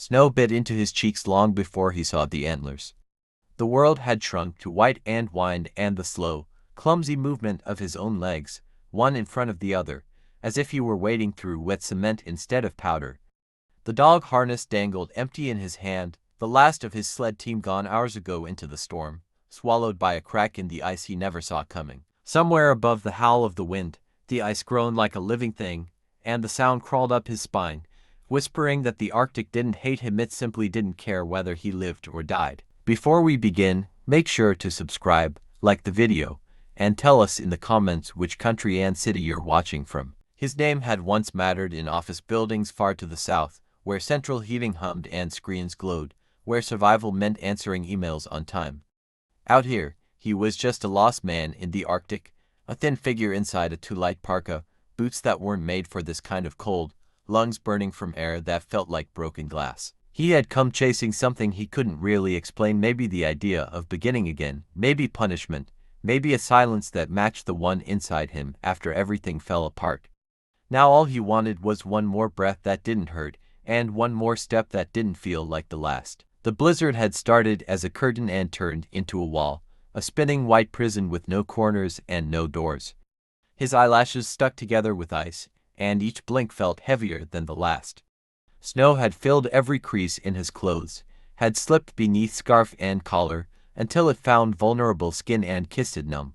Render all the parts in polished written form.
Snow bit into his cheeks long before he saw the antlers. The world had shrunk to white and wind, and the slow, clumsy movement of his own legs, one in front of the other, as if he were wading through wet cement instead of powder. The dog harness dangled empty in his hand, the last of his sled team gone hours ago into the storm, swallowed by a crack in the ice he never saw coming. Somewhere above the howl of the wind, the ice groaned like a living thing, and the sound crawled up his spine, whispering that the Arctic didn't hate him, it simply didn't care whether he lived or died. Before we begin, make sure to subscribe, like the video, and tell us in the comments which country and city you're watching from. His name had once mattered in office buildings far to the south, where central heating hummed and screens glowed, where survival meant answering emails on time. Out here, he was just a lost man in the Arctic, a thin figure inside a too-light parka, boots that weren't made for this kind of cold, lungs burning from air that felt like broken glass. He had come chasing something he couldn't really explain, maybe the idea of beginning again, maybe punishment, maybe a silence that matched the one inside him after everything fell apart. Now all he wanted was one more breath that didn't hurt, and one more step that didn't feel like the last. The blizzard had started as a curtain and turned into a wall, a spinning white prison with no corners and no doors. His eyelashes stuck together with ice, and each blink felt heavier than the last. Snow had filled every crease in his clothes, had slipped beneath scarf and collar, until it found vulnerable skin and kissed it numb.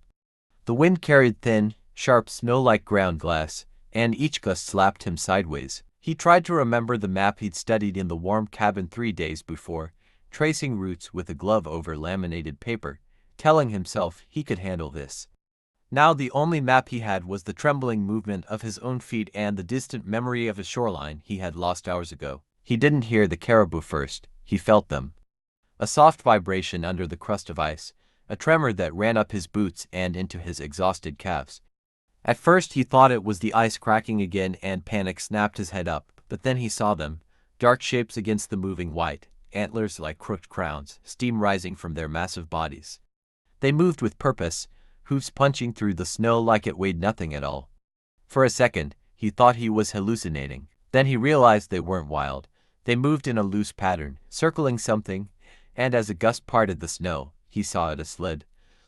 The wind carried thin, sharp snow like ground glass, and each gust slapped him sideways. He tried to remember the map he'd studied in the warm cabin 3 days before, tracing routes with a glove over laminated paper, telling himself he could handle this. Now the only map he had was the trembling movement of his own feet and the distant memory of a shoreline he had lost hours ago. He didn't hear the caribou first, he felt them. A soft vibration under the crust of ice, a tremor that ran up his boots and into his exhausted calves. At first he thought it was the ice cracking again, and panic snapped his head up, but then he saw them, dark shapes against the moving white, antlers like crooked crowns, steam rising from their massive bodies. They moved with purpose, hoofs punching through the snow like it weighed nothing at all. For a second, he thought he was hallucinating. Then he realized they weren't wild. They moved in a loose pattern, circling something, and as a gust parted the snow, he saw it a sled,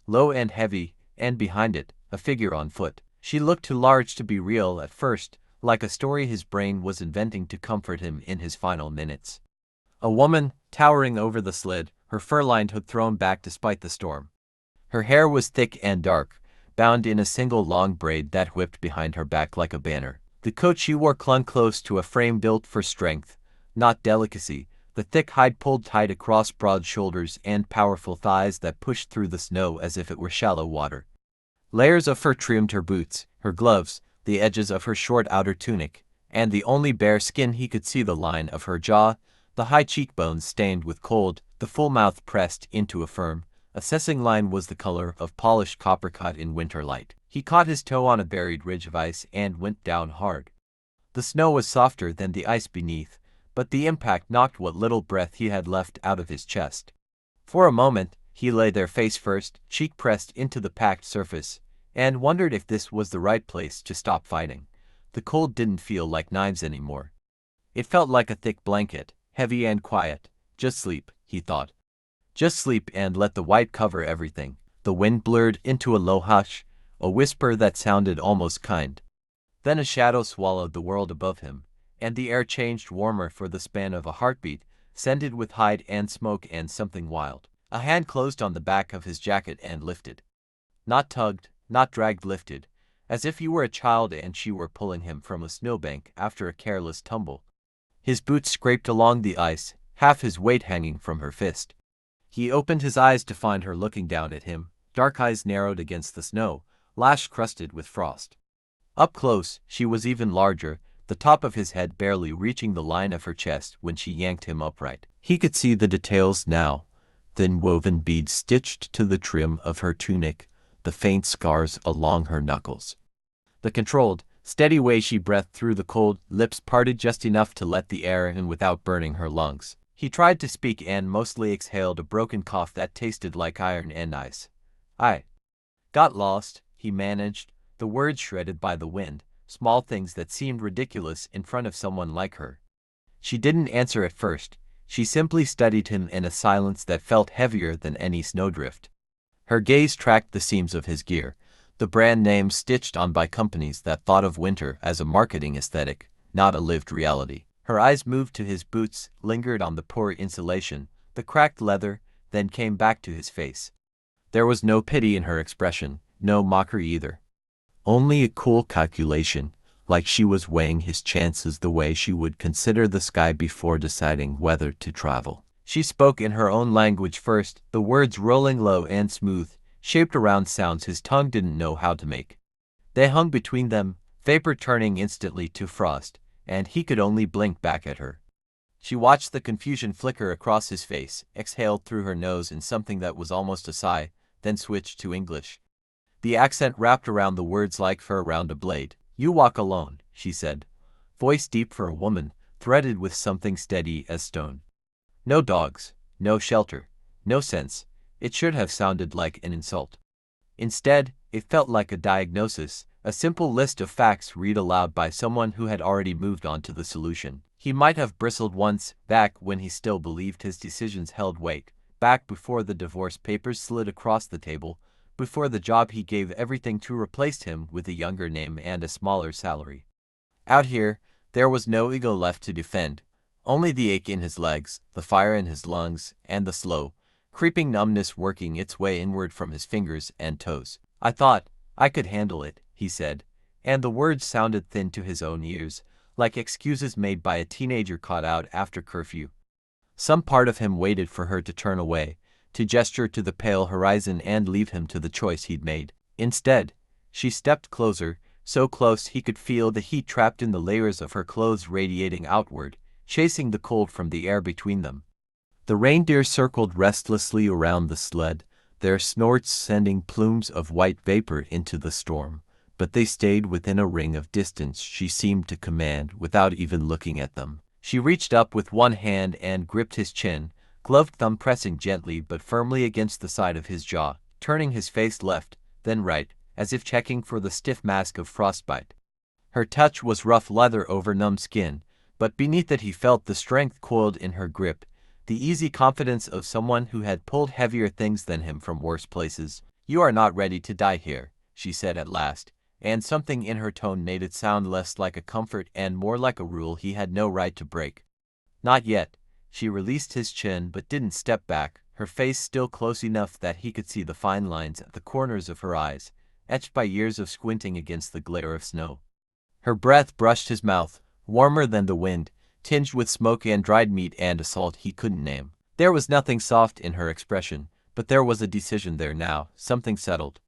low and heavy, and behind it, a figure on foot. She looked too large to be real at first, like a story his brain was inventing to comfort him in his final minutes. A woman, towering over the sled, her fur-lined hood thrown back despite the storm. Her hair was thick and dark, bound in a single long braid that whipped behind her back like a banner. The coat she wore clung close to a frame built for strength, not delicacy, the thick hide pulled tight across broad shoulders and powerful thighs that pushed through the snow as if it were shallow water. Layers of fur trimmed her boots, her gloves, the edges of her short outer tunic, and the only bare skin he could see the line of her jaw, the high cheekbones stained with cold, the full mouth pressed into a firm, assessing line was the color of polished copper cut in winter light. He caught his toe on a buried ridge of ice and went down hard. The snow was softer than the ice beneath, but the impact knocked what little breath he had left out of his chest. For a moment, he lay there face first, cheek pressed into the packed surface, and wondered if this was the right place to stop fighting. The cold didn't feel like knives anymore. It felt like a thick blanket, heavy and quiet. Just sleep, he thought. Just sleep and let the white cover everything. The wind blurred into a low hush, a whisper that sounded almost kind. Then a shadow swallowed the world above him, and the air changed warmer for the span of a heartbeat, scented with hide and smoke and something wild. A hand closed on the back of his jacket and lifted. Not tugged, not dragged, lifted, as if he were a child and she were pulling him from a snowbank after a careless tumble. His boots scraped along the ice, half his weight hanging from her fist. He opened his eyes to find her looking down at him, dark eyes narrowed against the snow, lash crusted with frost. Up close, she was even larger, the top of his head barely reaching the line of her chest when she yanked him upright. He could see the details now, thin woven beads stitched to the trim of her tunic, the faint scars along her knuckles. The controlled, steady way she breathed through the cold, lips parted just enough to let the air in without burning her lungs. He tried to speak and mostly exhaled a broken cough that tasted like iron and ice. "I got lost," he managed, the words shredded by the wind, small things that seemed ridiculous in front of someone like her. She didn't answer at first. She simply studied him in a silence that felt heavier than any snowdrift. Her gaze tracked the seams of his gear, the brand names stitched on by companies that thought of winter as a marketing aesthetic, not a lived reality. Her eyes moved to his boots, lingered on the poor insulation, the cracked leather, then came back to his face. There was no pity in her expression, no mockery either. Only a cool calculation, like she was weighing his chances the way she would consider the sky before deciding whether to travel. She spoke in her own language first, the words rolling low and smooth, shaped around sounds his tongue didn't know how to make. They hung between them, vapor turning instantly to frost, and he could only blink back at her. She watched the confusion flicker across his face, exhaled through her nose in something that was almost a sigh, then switched to English. The accent wrapped around the words like fur around a blade. "You walk alone," she said, voice deep for a woman, threaded with something steady as stone. "No dogs, no shelter, no sense." It should have sounded like an insult. Instead, it felt like a diagnosis, a simple list of facts read aloud by someone who had already moved on to the solution. He might have bristled once, back when he still believed his decisions held weight, back before the divorce papers slid across the table, before the job he gave everything to replaced him with a younger name and a smaller salary. Out here, there was no ego left to defend, only the ache in his legs, the fire in his lungs, and the slow, creeping numbness working its way inward from his fingers and toes. "I thought I could handle it," he said, and the words sounded thin to his own ears, like excuses made by a teenager caught out after curfew. Some part of him waited for her to turn away, to gesture to the pale horizon and leave him to the choice he'd made. Instead, she stepped closer, so close he could feel the heat trapped in the layers of her clothes radiating outward, chasing the cold from the air between them. The reindeer circled restlessly around the sled, their snorts sending plumes of white vapor into the storm, but they stayed within a ring of distance she seemed to command without even looking at them. She reached up with one hand and gripped his chin, gloved thumb pressing gently but firmly against the side of his jaw, turning his face left, then right, as if checking for the stiff mask of frostbite. Her touch was rough leather over numb skin, but beneath it he felt the strength coiled in her grip, the easy confidence of someone who had pulled heavier things than him from worse places. "You are not ready to die here," she said at last, and something in her tone made it sound less like a comfort and more like a rule he had no right to break. "Not yet." She released his chin but didn't step back, her face still close enough that he could see the fine lines at the corners of her eyes, etched by years of squinting against the glare of snow. Her breath brushed his mouth, warmer than the wind, tinged with smoke and dried meat and a salt he couldn't name. There was nothing soft in her expression, but there was a decision there now, something settled.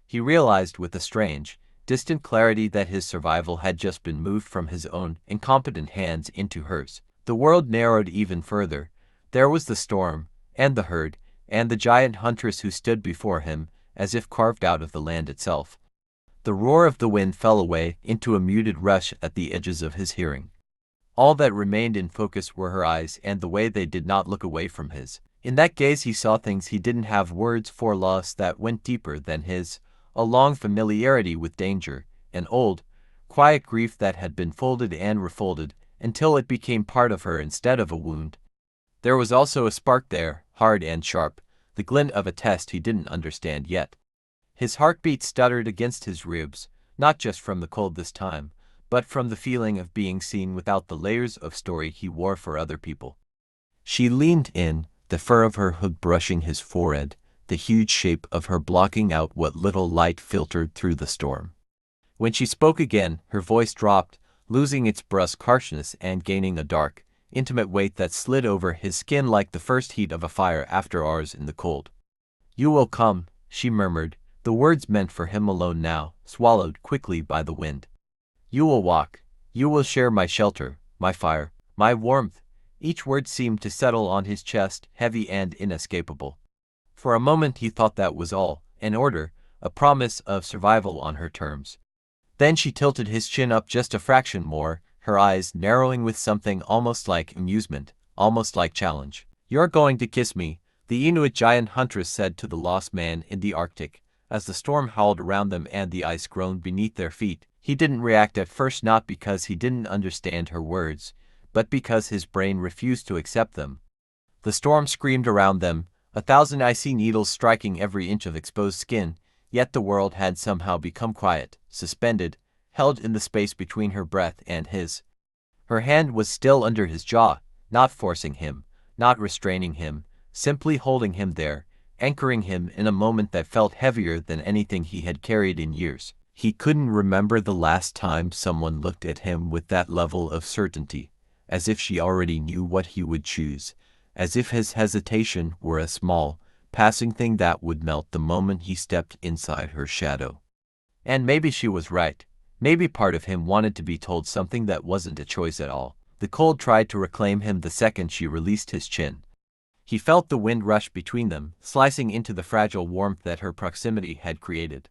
He realized with a strange, distant clarity that his survival had just been moved from his own incompetent hands into hers. The world narrowed even further. There was the storm, and the herd, and the giant huntress who stood before him, as if carved out of the land itself. The roar of the wind fell away into a muted rush at the edges of his hearing. All that remained in focus were her eyes and the way they did not look away from his. In that gaze he saw things he didn't have words for, loss that went deeper than his, a long familiarity with danger, an old, quiet grief that had been folded and refolded until it became part of her instead of a wound. There was also a spark there, hard and sharp, the glint of a test he didn't understand yet. His heartbeat stuttered against his ribs, not just from the cold this time, but from the feeling of being seen without the layers of story he wore for other people. She leaned in, the fur of her hood brushing his forehead, the huge shape of her blocking out what little light filtered through the storm. When she spoke again, her voice dropped, losing its brusque harshness and gaining a dark, intimate weight that slid over his skin like the first heat of a fire after hours in the cold. "You will come," she murmured, the words meant for him alone now, swallowed quickly by the wind. "You will walk. You will share my shelter, my fire, my warmth." Each word seemed to settle on his chest, heavy and inescapable. For a moment he thought that was all, an order, a promise of survival on her terms. Then she tilted his chin up just a fraction more, her eyes narrowing with something almost like amusement, almost like challenge. "You're going to kiss me," the Inuit giant huntress said to the lost man in the Arctic, as the storm howled around them and the ice groaned beneath their feet. He didn't react at first, not because he didn't understand her words, but because his brain refused to accept them. The storm screamed around them, 1,000 icy needles striking every inch of exposed skin, yet the world had somehow become quiet, suspended, held in the space between her breath and his. Her hand was still under his jaw, not forcing him, not restraining him, simply holding him there, anchoring him in a moment that felt heavier than anything he had carried in years. He couldn't remember the last time someone looked at him with that level of certainty, as if she already knew what he would choose, as if his hesitation were a small, passing thing that would melt the moment he stepped inside her shadow. And maybe she was right. Maybe part of him wanted to be told something that wasn't a choice at all. The cold tried to reclaim him the second she released his chin. He felt the wind rush between them, slicing into the fragile warmth that her proximity had created.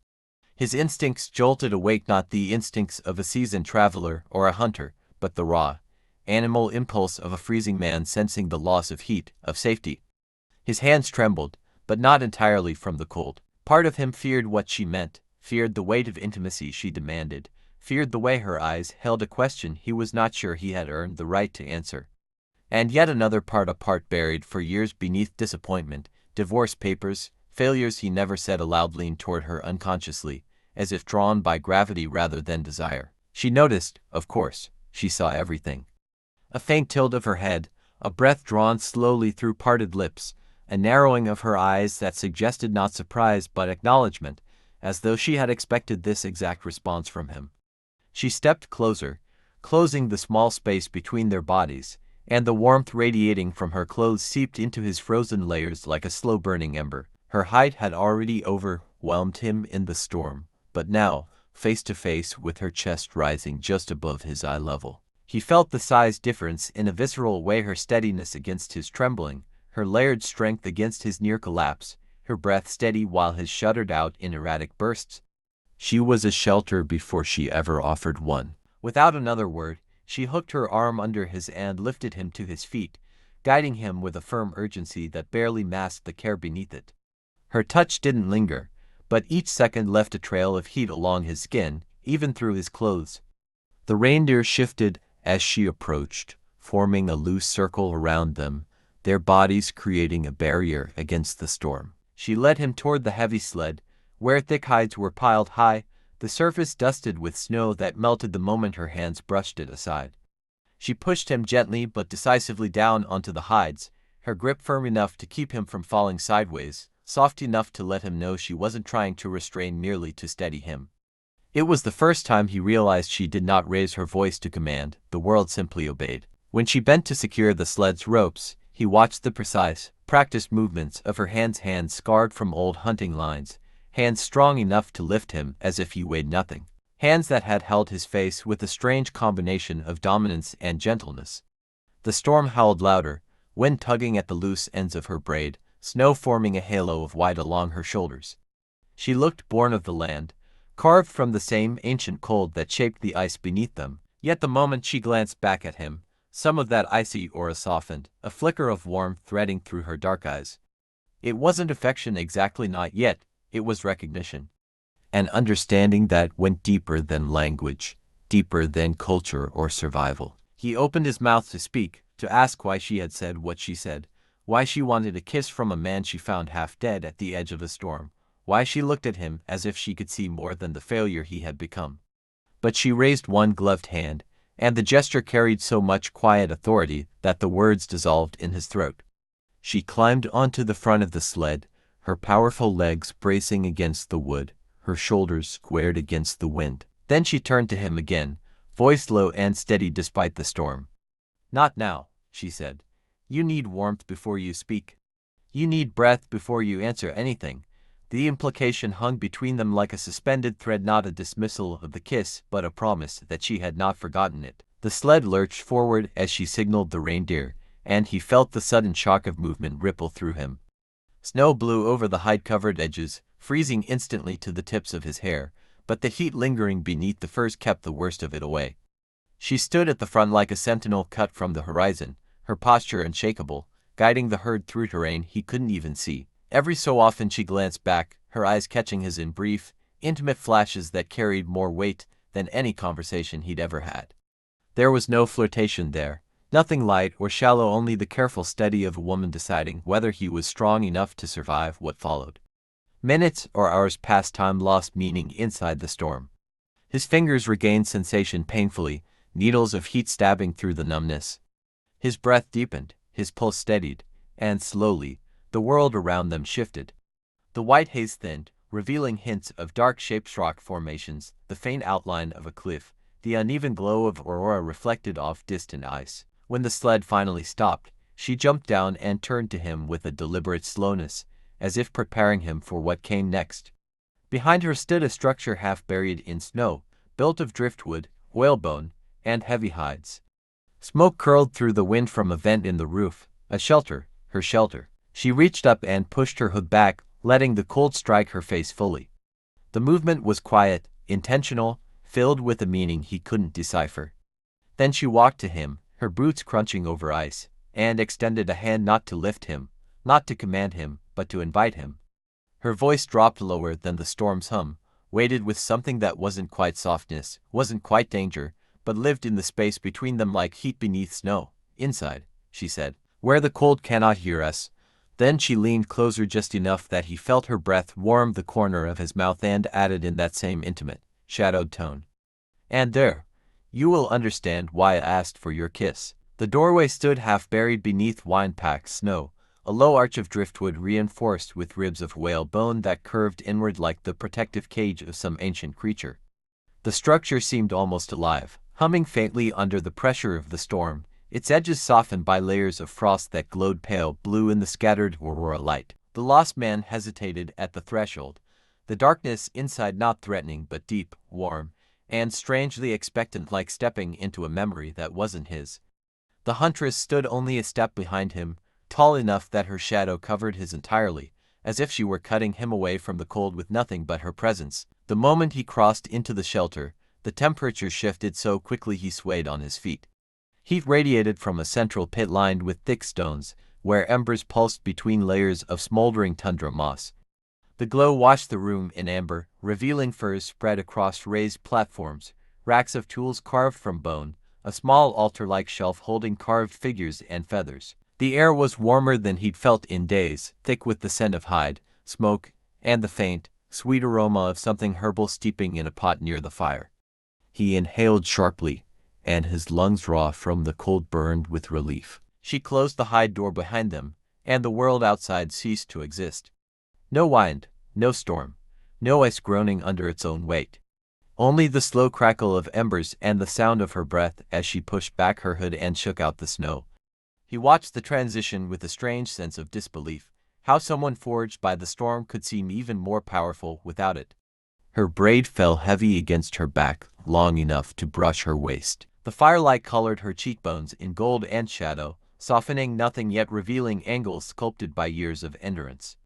His instincts jolted awake, not the instincts of a seasoned traveler or a hunter, but the raw, animal impulse of a freezing man sensing the loss of heat, of safety. His hands trembled, but not entirely from the cold. Part of him feared what she meant, feared the weight of intimacy she demanded, feared the way her eyes held a question he was not sure he had earned the right to answer. And yet another part, a part buried for years beneath disappointment, divorce papers, failures he never said aloud, leaned toward her unconsciously, as if drawn by gravity rather than desire. She noticed, of course, she saw everything. A faint tilt of her head, a breath drawn slowly through parted lips, a narrowing of her eyes that suggested not surprise but acknowledgement, as though she had expected this exact response from him. She stepped closer, closing the small space between their bodies, and the warmth radiating from her clothes seeped into his frozen layers like a slow-burning ember. Her height had already overwhelmed him in the storm, but now, face to face with her chest rising just above his eye level, he felt the size difference in a visceral way, her steadiness against his trembling, her layered strength against his near collapse, her breath steady while his shuddered out in erratic bursts. She was a shelter before she ever offered one. Without another word, she hooked her arm under his and lifted him to his feet, guiding him with a firm urgency that barely masked the care beneath it. Her touch didn't linger, but each second left a trail of heat along his skin, even through his clothes. The reindeer shifted as she approached, forming a loose circle around them, their bodies creating a barrier against the storm. She led him toward the heavy sled, where thick hides were piled high, the surface dusted with snow that melted the moment her hands brushed it aside. She pushed him gently but decisively down onto the hides, her grip firm enough to keep him from falling sideways, soft enough to let him know she wasn't trying to restrain, merely to steady him. It was the first time he realized she did not raise her voice to command, the world simply obeyed. When she bent to secure the sled's ropes, he watched the precise, practiced movements of her hands scarred from old hunting lines, hands strong enough to lift him as if he weighed nothing, hands that had held his face with a strange combination of dominance and gentleness. The storm howled louder, wind tugging at the loose ends of her braid, snow forming a halo of white along her shoulders. She looked born of the land, carved from the same ancient cold that shaped the ice beneath them, yet the moment she glanced back at him, some of that icy aura softened, a flicker of warmth threading through her dark eyes. It wasn't affection exactly, not yet, it was recognition. An understanding that went deeper than language, deeper than culture or survival. He opened his mouth to speak, to ask why she had said what she said, why she wanted a kiss from a man she found half dead at the edge of a storm, why she looked at him as if she could see more than the failure he had become. But she raised one gloved hand, and the gesture carried so much quiet authority that the words dissolved in his throat. She climbed onto the front of the sled, her powerful legs bracing against the wood, her shoulders squared against the wind. Then she turned to him again, voice low and steady despite the storm. "Not now," she said. "You need warmth before you speak. You need breath before you answer anything." The implication hung between them like a suspended thread, not a dismissal of the kiss, but a promise that she had not forgotten it. The sled lurched forward as she signaled the reindeer, and he felt the sudden shock of movement ripple through him. Snow blew over the hide-covered edges, freezing instantly to the tips of his hair, but the heat lingering beneath the furs kept the worst of it away. She stood at the front like a sentinel cut from the horizon, her posture unshakable, guiding the herd through terrain he couldn't even see. Every so often she glanced back, her eyes catching his in brief, intimate flashes that carried more weight than any conversation he'd ever had. There was no flirtation there, Nothing light or shallow, only the careful study of a woman deciding whether he was strong enough to survive what followed. Minutes or hours passed, time lost meaning inside the storm. His fingers regained sensation painfully, needles of heat stabbing through the numbness. His breath deepened, his pulse steadied, and slowly, the world around them shifted. The white haze thinned, revealing hints of dark-shaped rock formations, the faint outline of a cliff, the uneven glow of aurora reflected off distant ice. When the sled finally stopped, she jumped down and turned to him with a deliberate slowness, as if preparing him for what came next. Behind her stood a structure half buried in snow, built of driftwood, whalebone, and heavy hides. Smoke curled through the wind from a vent in the roof, a shelter, her shelter. She reached up and pushed her hood back, letting the cold strike her face fully. The movement was quiet, intentional, filled with a meaning he couldn't decipher. Then she walked to him, her boots crunching over ice, and extended a hand, not to lift him, not to command him, but to invite him. Her voice dropped lower than the storm's hum, weighted with something that wasn't quite softness, wasn't quite danger, but lived in the space between them like heat beneath snow. Inside, she said, where the cold cannot hear us. Then she leaned closer just enough that he felt her breath warm the corner of his mouth and added in that same intimate, shadowed tone, "And there, you will understand why I asked for your kiss." The doorway stood half buried beneath wine-packed snow, a low arch of driftwood reinforced with ribs of whale bone that curved inward like the protective cage of some ancient creature. The structure seemed almost alive, humming faintly under the pressure of the storm, its edges softened by layers of frost that glowed pale blue in the scattered aurora light. The lost man hesitated at the threshold, the darkness inside not threatening but deep, warm, and strangely expectant, like stepping into a memory that wasn't his. The Huntress stood only a step behind him, tall enough that her shadow covered his entirely, as if she were cutting him away from the cold with nothing but her presence. The moment he crossed into the shelter, the temperature shifted so quickly he swayed on his feet. Heat radiated from a central pit lined with thick stones, where embers pulsed between layers of smoldering tundra moss. The glow washed the room in amber, revealing furs spread across raised platforms, racks of tools carved from bone, a small altar-like shelf holding carved figures and feathers. The air was warmer than he'd felt in days, thick with the scent of hide, smoke, and the faint, sweet aroma of something herbal steeping in a pot near the fire. He inhaled sharply, and his lungs raw from the cold burned with relief. She closed the hide door behind them, and the world outside ceased to exist. No wind, no storm, no ice groaning under its own weight. Only the slow crackle of embers and the sound of her breath as she pushed back her hood and shook out the snow. He watched the transition with a strange sense of disbelief, how someone forged by the storm could seem even more powerful without it. Her braid fell heavy against her back, long enough to brush her waist. The firelight colored her cheekbones in gold and shadow, softening nothing yet revealing angles sculpted by years of endurance.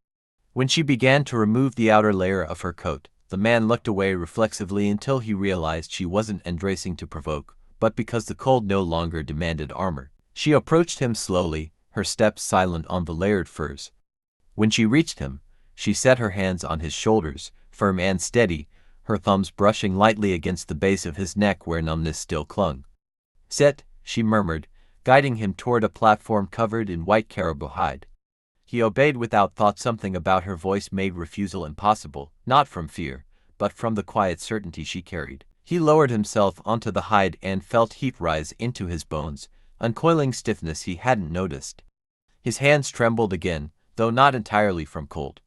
When she began to remove the outer layer of her coat, the man looked away reflexively until he realized she wasn't embracing to provoke, but because the cold no longer demanded armor. She approached him slowly, her steps silent on the layered furs. When she reached him, she set her hands on his shoulders, firm and steady, her thumbs brushing lightly against the base of his neck where numbness still clung. "Sit," she murmured, guiding him toward a platform covered in white caribou hide. He obeyed without thought. Something about her voice made refusal impossible, not from fear, but from the quiet certainty she carried. He lowered himself onto the hide and felt heat rise into his bones, uncoiling stiffness he hadn't noticed. His hands trembled again, though not entirely from cold.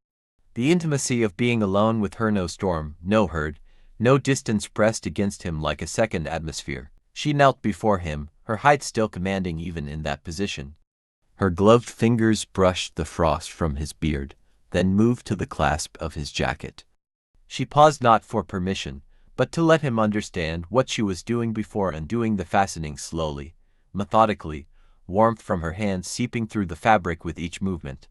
The intimacy of being alone with her, no storm, no herd, no distance pressed against him like a second atmosphere. She knelt before him, her height still commanding even in that position. Her gloved fingers brushed the frost from his beard, then moved to the clasp of his jacket. She paused not for permission, but to let him understand what she was doing before undoing the fastening slowly, methodically, warmth from her hands seeping through the fabric with each movement.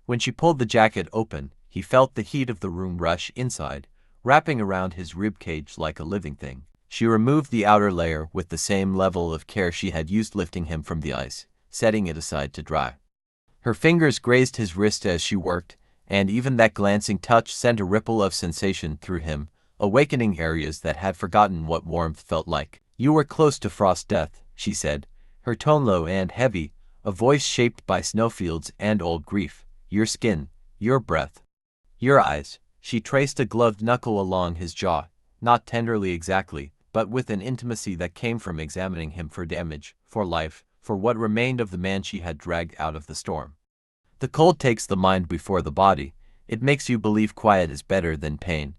When she pulled the jacket open, he felt the heat of the room rush inside, wrapping around his rib cage like a living thing. She removed the outer layer with the same level of care she had used lifting him from the ice, setting it aside to dry. Her fingers grazed his wrist as she worked, and even that glancing touch sent a ripple of sensation through him, awakening areas that had forgotten what warmth felt like. "You were close to frost death," she said, her tone low and heavy, a voice shaped by snowfields and old grief. Your skin, your breath, your eyes. She traced a gloved knuckle along his jaw, not tenderly exactly, but with an intimacy that came from examining him for damage, for life, for what remained of the man she had dragged out of the storm. The cold takes the mind before the body. It makes you believe quiet is better than pain.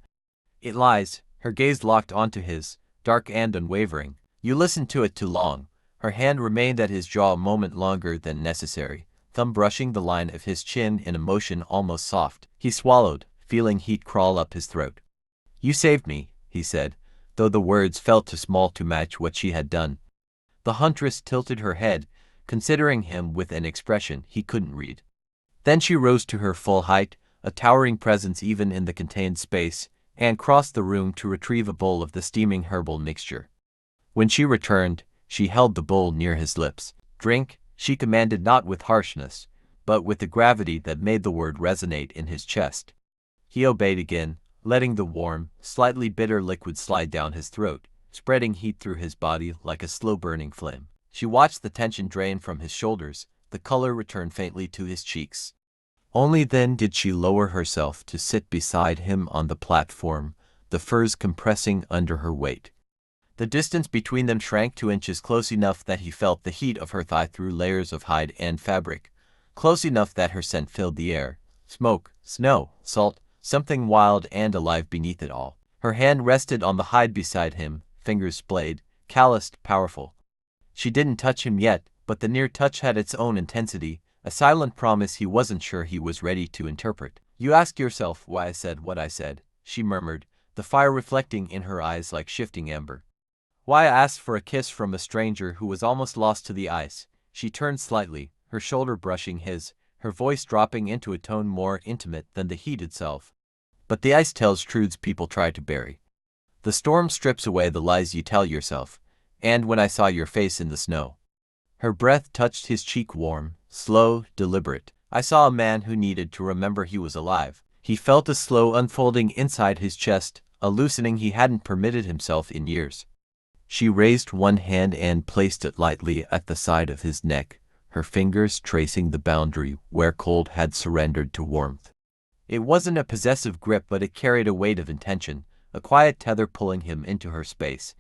It lies, her gaze locked onto his, dark and unwavering. You listened to it too long. Her hand remained at his jaw a moment longer than necessary, thumb brushing the line of his chin in a motion almost soft. He swallowed, feeling heat crawl up his throat. You saved me, he said, though the words felt too small to match what she had done. The huntress tilted her head, considering him with an expression he couldn't read. Then she rose to her full height, a towering presence even in the contained space, and crossed the room to retrieve a bowl of the steaming herbal mixture. When she returned, she held the bowl near his lips. Drink, she commanded, not with harshness, but with the gravity that made the word resonate in his chest. He obeyed again, letting the warm, slightly bitter liquid slide down his throat, spreading heat through his body like a slow-burning flame. She watched the tension drain from his shoulders, the color return faintly to his cheeks. Only then did she lower herself to sit beside him on the platform, the furs compressing under her weight. The distance between them shrank 2 inches, close enough that he felt the heat of her thigh through layers of hide and fabric, close enough that her scent filled the air. Smoke, snow, salt, something wild and alive beneath it all. Her hand rested on the hide beside him, fingers splayed, calloused, powerful. She didn't touch him yet, but the near touch had its own intensity, a silent promise he wasn't sure he was ready to interpret. You ask yourself why I said what I said, she murmured, the fire reflecting in her eyes like shifting amber. Why I asked for a kiss from a stranger who was almost lost to the ice. She turned slightly, her shoulder brushing his, her voice dropping into a tone more intimate than the heat itself. But the ice tells truths people try to bury. The storm strips away the lies you tell yourself. And when I saw your face in the snow. Her breath touched his cheek, warm, slow, deliberate. I saw a man who needed to remember he was alive. He felt a slow unfolding inside his chest, a loosening he hadn't permitted himself in years. She raised one hand and placed it lightly at the side of his neck, her fingers tracing the boundary where cold had surrendered to warmth. It wasn't a possessive grip, but it carried a weight of intention, a quiet tether pulling him into her space.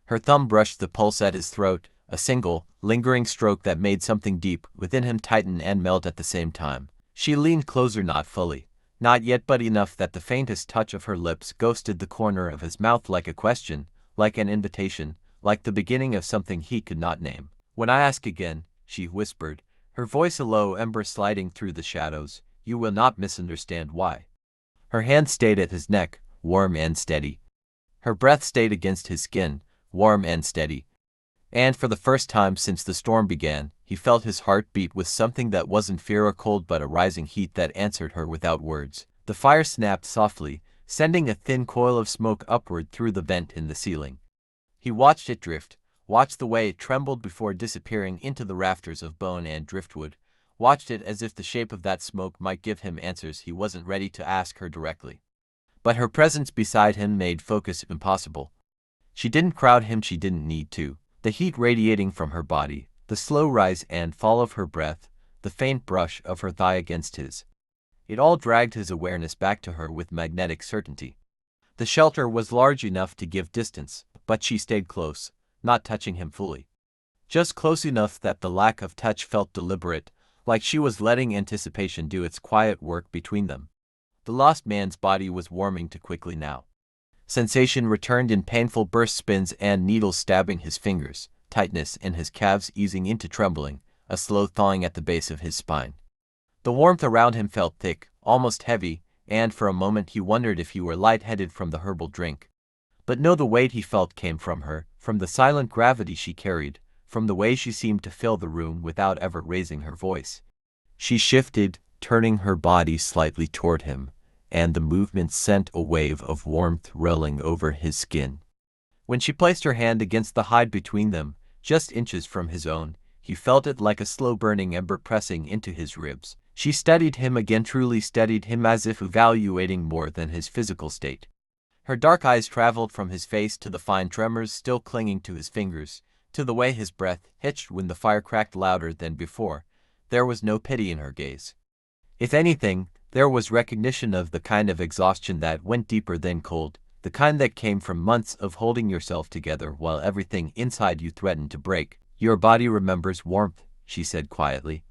Her thumb brushed the pulse at his throat, a single, lingering stroke that made something deep within him tighten and melt at the same time. She leaned closer, not fully, not yet, but enough that the faintest touch of her lips ghosted the corner of his mouth like a question, like an invitation, like the beginning of something he could not name. When I ask again, she whispered, her voice a low ember sliding through the shadows, you will not misunderstand why. Her hand stayed at his neck, warm and steady. Her breath stayed against his skin, warm and steady. And for the first time since the storm began, he felt his heart beat with something that wasn't fear or cold, but a rising heat that answered her without words. The fire snapped softly, sending a thin coil of smoke upward through the vent in the ceiling. He watched it drift, watched the way it trembled before disappearing into the rafters of bone and driftwood, watched it as if the shape of that smoke might give him answers he wasn't ready to ask her directly. But her presence beside him made focus impossible. She didn't crowd him, she didn't need to. The heat radiating from her body, the slow rise and fall of her breath, the faint brush of her thigh against his. It all dragged his awareness back to her with magnetic certainty. The shelter was large enough to give distance, but she stayed close, not touching him fully. Just close enough that the lack of touch felt deliberate, like she was letting anticipation do its quiet work between them. The lost man's body was warming too quickly now. Sensation returned in painful burst, spins and needles stabbing his fingers, tightness in his calves easing into trembling, a slow thawing at the base of his spine. The warmth around him felt thick, almost heavy, and for a moment he wondered if he were lightheaded from the herbal drink. But no, the weight he felt came from her, from the silent gravity she carried, from the way she seemed to fill the room without ever raising her voice. She shifted, turning her body slightly toward him, and the movement sent a wave of warmth rolling over his skin. When she placed her hand against the hide between them, just inches from his own, he felt it like a slow-burning ember pressing into his ribs. She steadied him again, truly steadied him, as if evaluating more than his physical state. Her dark eyes traveled from his face to the fine tremors still clinging to his fingers, to the way his breath hitched when the fire cracked louder than before. There was no pity in her gaze. If anything, there was recognition of the kind of exhaustion that went deeper than cold, the kind that came from months of holding yourself together while everything inside you threatened to break. Your body remembers warmth, she said quietly.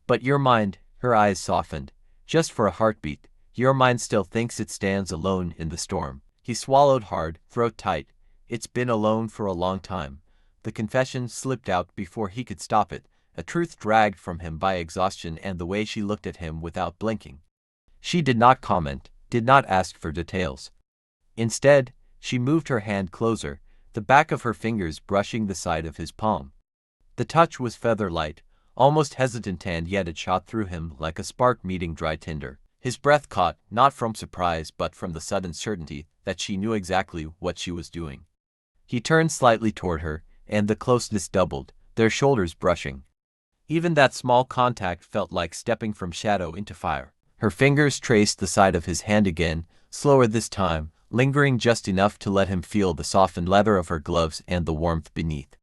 But your mind, her eyes softened, just for a heartbeat, your mind still thinks it stands alone in the storm. He swallowed hard, throat tight. It's been alone for a long time. The confession slipped out before he could stop it, a truth dragged from him by exhaustion and the way she looked at him without blinking. She did not comment, did not ask for details. Instead, she moved her hand closer, the back of her fingers brushing the side of his palm. The touch was feather-light, almost hesitant, and yet it shot through him like a spark meeting dry tinder. His breath caught, not from surprise but from the sudden certainty that she knew exactly what she was doing. He turned slightly toward her, and the closeness doubled, their shoulders brushing. Even that small contact felt like stepping from shadow into fire. Her fingers traced the side of his hand again, slower this time, lingering just enough to let him feel the softened leather of her gloves and the warmth beneath.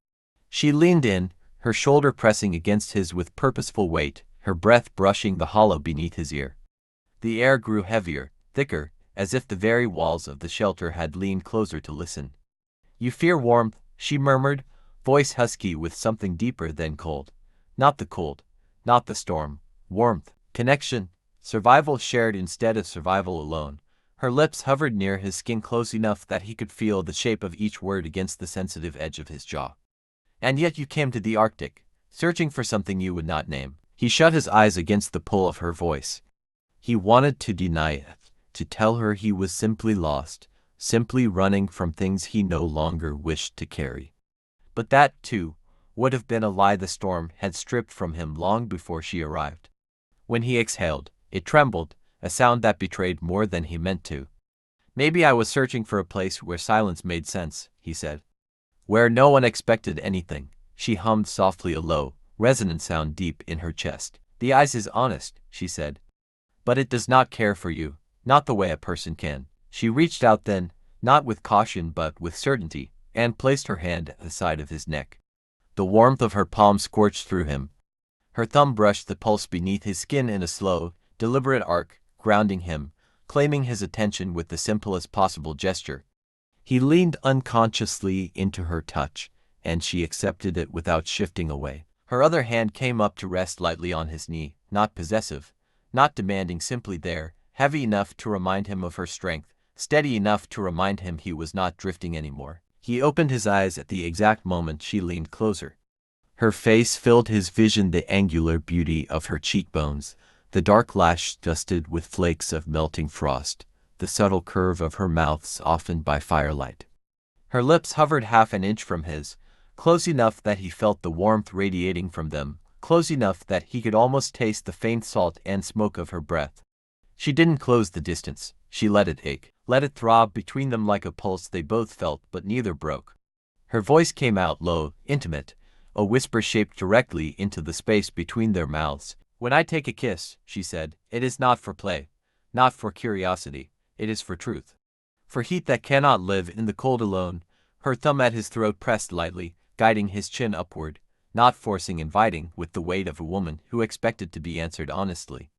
She leaned in, her shoulder pressing against his with purposeful weight, her breath brushing the hollow beneath his ear. The air grew heavier, thicker, as if the very walls of the shelter had leaned closer to listen. "You fear warmth," she murmured, voice husky with something deeper than cold. Not the cold, not the storm. Warmth, connection, survival shared instead of survival alone. Her lips hovered near his skin close enough that he could feel the shape of each word against the sensitive edge of his jaw. "And yet you came to the Arctic, searching for something you would not name." He shut his eyes against the pull of her voice. He wanted to deny it, to tell her he was simply lost, simply running from things he no longer wished to carry. But that, too, would have been a lie the storm had stripped from him long before she arrived. When he exhaled, it trembled, a sound that betrayed more than he meant to. "Maybe I was searching for a place where silence made sense," he said. "Where no one expected anything." She hummed softly, a low, resonant sound deep in her chest. "The eyes is honest," she said. "But it does not care for you, not the way a person can." She reached out then, not with caution but with certainty, and placed her hand at the side of his neck. The warmth of her palm scorched through him. Her thumb brushed the pulse beneath his skin in a slow, deliberate arc, grounding him, claiming his attention with the simplest possible gesture. He leaned unconsciously into her touch, and she accepted it without shifting away. Her other hand came up to rest lightly on his knee, not possessive, not demanding, simply there, heavy enough to remind him of her strength, steady enough to remind him he was not drifting anymore. He opened his eyes at the exact moment she leaned closer. Her face filled his vision, the angular beauty of her cheekbones, the dark lash dusted with flakes of melting frost, the subtle curve of her mouth softened by firelight. Her lips hovered half an inch from his, close enough that he felt the warmth radiating from them, close enough that he could almost taste the faint salt and smoke of her breath. She didn't close the distance, she let it ache, let it throb between them like a pulse they both felt but neither broke. Her voice came out low, intimate, a whisper shaped directly into the space between their mouths. "When I take a kiss," she said, "it is not for play, not for curiosity, it is for truth. For heat that cannot live in the cold alone." Her thumb at his throat pressed lightly, guiding his chin upward, not forcing, inviting, with the weight of a woman who expected to be answered honestly.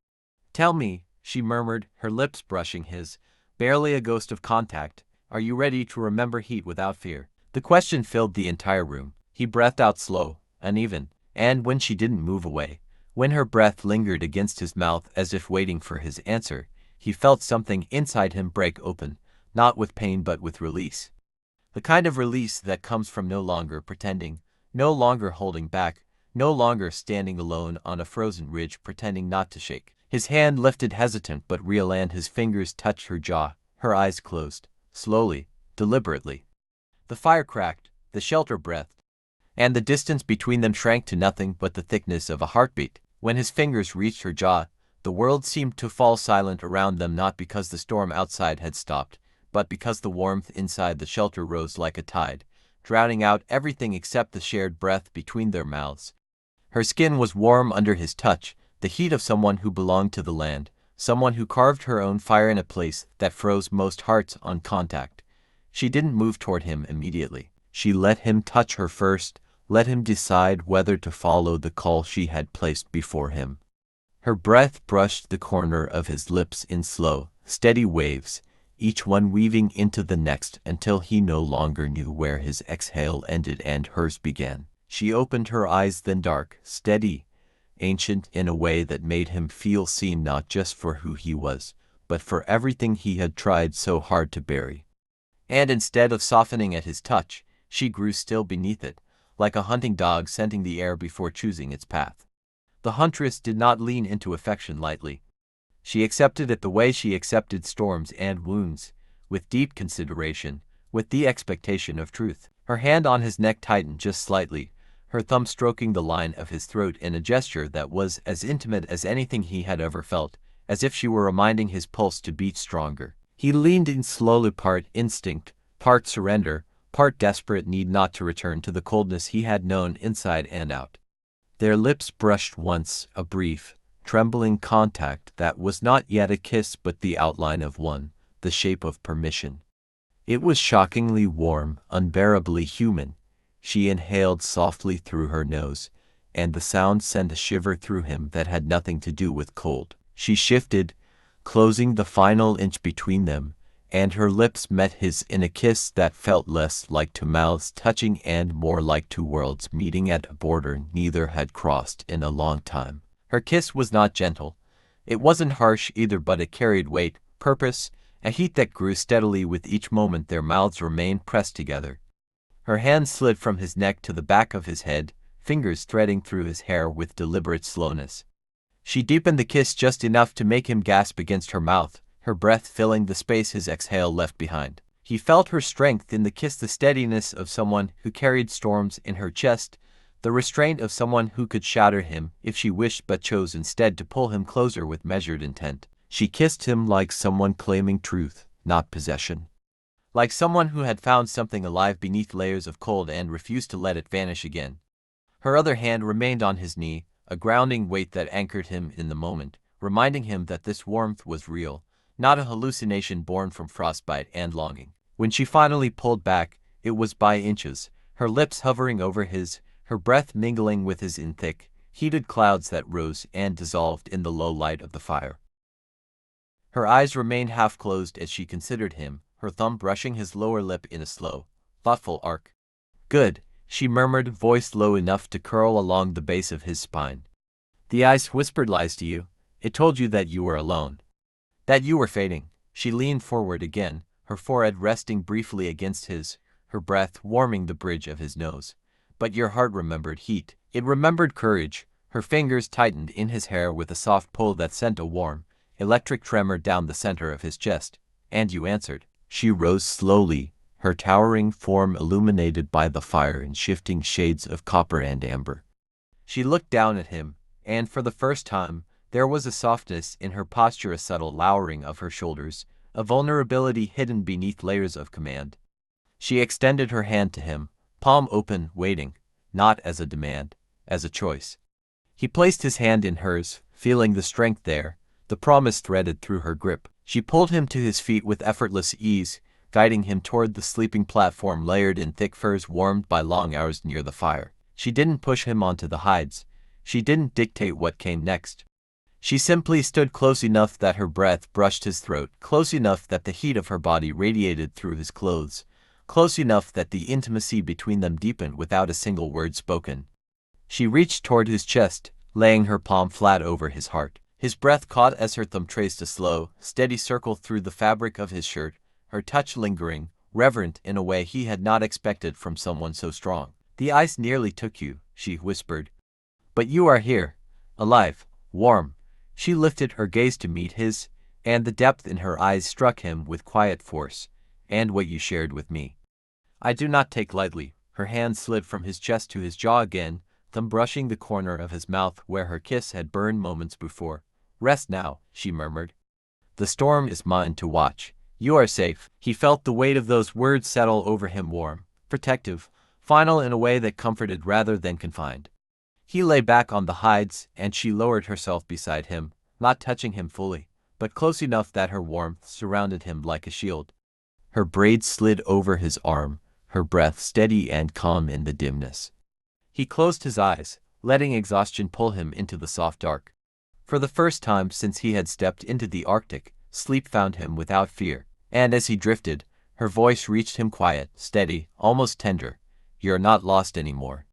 "Tell me," she murmured, her lips brushing his, barely a ghost of contact, "are you ready to remember heat without fear?" The question filled the entire room. He breathed out slow, uneven, and when she didn't move away, when her breath lingered against his mouth as if waiting for his answer, he felt something inside him break open, not with pain but with release. The kind of release that comes from no longer pretending, no longer holding back, no longer standing alone on a frozen ridge pretending not to shake. His hand lifted hesitant but real, and his fingers touched her jaw, her eyes closed, slowly, deliberately. The fire cracked, the shelter breathed, and the distance between them shrank to nothing but the thickness of a heartbeat. When his fingers reached her jaw, the world seemed to fall silent around them, not because the storm outside had stopped, but because the warmth inside the shelter rose like a tide, drowning out everything except the shared breath between their mouths. Her skin was warm under his touch, the heat of someone who belonged to the land, someone who carved her own fire in a place that froze most hearts on contact. She didn't move toward him immediately. She let him touch her first, let him decide whether to follow the call she had placed before him. Her breath brushed the corner of his lips in slow, steady waves, each one weaving into the next until he no longer knew where his exhale ended and hers began. She opened her eyes, then dark, steady, ancient in a way that made him feel seen not just for who he was, but for everything he had tried so hard to bury. And instead of softening at his touch, she grew still beneath it, like a hunting dog scenting the air before choosing its path. The huntress did not lean into affection lightly. She accepted it the way she accepted storms and wounds, with deep consideration, with the expectation of truth. Her hand on his neck tightened just slightly, her thumb stroking the line of his throat in a gesture that was as intimate as anything he had ever felt, as if she were reminding his pulse to beat stronger. He leaned in slowly, part instinct, part surrender, part desperate need not to return to the coldness he had known inside and out. Their lips brushed once, a brief, trembling contact that was not yet a kiss but the outline of one, the shape of permission. It was shockingly warm, unbearably human. She inhaled softly through her nose, and the sound sent a shiver through him that had nothing to do with cold. She shifted, closing the final inch between them, and her lips met his in a kiss that felt less like two mouths touching and more like two worlds meeting at a border neither had crossed in a long time. Her kiss was not gentle. It wasn't harsh either, but it carried weight, purpose, a heat that grew steadily with each moment their mouths remained pressed together. Her hand slid from his neck to the back of his head, fingers threading through his hair with deliberate slowness. She deepened the kiss just enough to make him gasp against her mouth, her breath filling the space his exhale left behind. He felt her strength in the kiss, the steadiness of someone who carried storms in her chest, the restraint of someone who could shatter him if she wished but chose instead to pull him closer with measured intent. She kissed him like someone claiming truth, not possession. Like someone who had found something alive beneath layers of cold and refused to let it vanish again. Her other hand remained on his knee, a grounding weight that anchored him in the moment, reminding him that this warmth was real, not a hallucination born from frostbite and longing. When she finally pulled back, it was by inches, her lips hovering over his, her breath mingling with his in thick, heated clouds that rose and dissolved in the low light of the fire. Her eyes remained half-closed as she considered him, her thumb brushing his lower lip in a slow, thoughtful arc. "Good," she murmured, voice low enough to curl along the base of his spine. "The ice whispered lies to you. It told you that you were alone. That you were fading." She leaned forward again, her forehead resting briefly against his, her breath warming the bridge of his nose. "But your heart remembered heat. It remembered courage." Her fingers tightened in his hair with a soft pull that sent a warm, electric tremor down the center of his chest. "And you answered." She rose slowly, her towering form illuminated by the fire in shifting shades of copper and amber. She looked down at him, and for the first time, there was a softness in her posture, a subtle lowering of her shoulders, a vulnerability hidden beneath layers of command. She extended her hand to him, palm open, waiting, not as a demand, as a choice. He placed his hand in hers, feeling the strength there, the promise threaded through her grip. She pulled him to his feet with effortless ease, guiding him toward the sleeping platform layered in thick furs warmed by long hours near the fire. She didn't push him onto the hides. She didn't dictate what came next. She simply stood close enough that her breath brushed his throat, close enough that the heat of her body radiated through his clothes, close enough that the intimacy between them deepened without a single word spoken. She reached toward his chest, laying her palm flat over his heart. His breath caught as her thumb traced a slow, steady circle through the fabric of his shirt, her touch lingering, reverent in a way he had not expected from someone so strong. "The ice nearly took you," she whispered. "But you are here, alive, warm." She lifted her gaze to meet his, and the depth in her eyes struck him with quiet force. "And what you shared with me, I do not take lightly." Her hand slid from his chest to his jaw again, thumb brushing the corner of his mouth where her kiss had burned moments before. "Rest now," she murmured. "The storm is mine to watch. You are safe." He felt the weight of those words settle over him, warm, protective, final in a way that comforted rather than confined. He lay back on the hides, and she lowered herself beside him, not touching him fully, but close enough that her warmth surrounded him like a shield. Her braids slid over his arm, her breath steady and calm in the dimness. He closed his eyes, letting exhaustion pull him into the soft dark. For the first time since he had stepped into the Arctic, sleep found him without fear, and as he drifted, her voice reached him quiet, steady, almost tender. "You're not lost anymore.